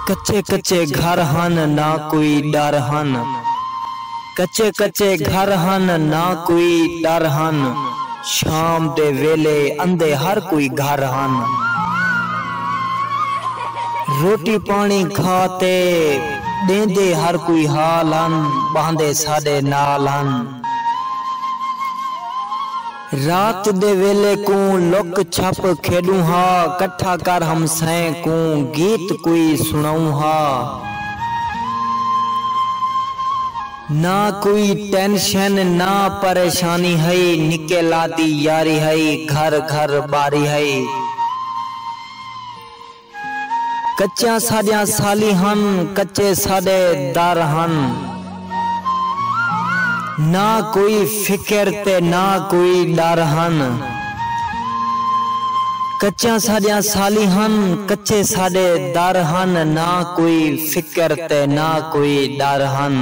कच्चे कच्चे घर हन ना कोई डर हन, कच्चे कच्चे घर हन ना कोई डर हन। शाम दे वेले अंधे हर कोई घर हन। रोटी पानी खाते देंदे हर कोई हाल हन, बांधे साडे नाल हन। रात दे वेले को लुक छप खेडू हा, कट्ठा कर हम सैं को गीत कोई सुनाऊ हा। ना कोई टेंशन ना परेशानी है, निके लादी यारी है, घर घर बारी है। कच्चा साडिया साली हन, कच्चे साडे दर हन। ना कोई फिक्र ते ना कोई डर हन। कच्चा साडिया साली हन, कच्चे साडे दर हन। ना कोई फिक्र ते ना कोई डर हन।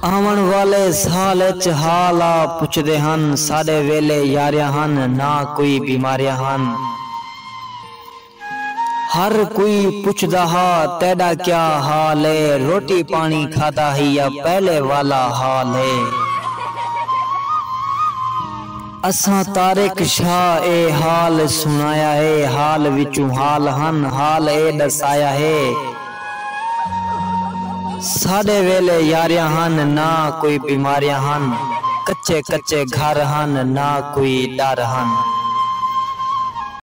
आवन वाले साल च हाला पुछदे हन, साडे वेले यारियां हन, ना कोई बीमारियां हन। हर कोई पुछदा हा तेरा क्या हाल है, रोटी पानी खाता ही या पहले वाला हाल है। असा तारिक शाह ए हाल सुनाया है, हाल विचू हाल हन, हाल ए दसाया है। साडे वेले यारियां हन, ना कोई बीमारियां हन, कच्चे कच्चे घर हन, ना कोई डर हन।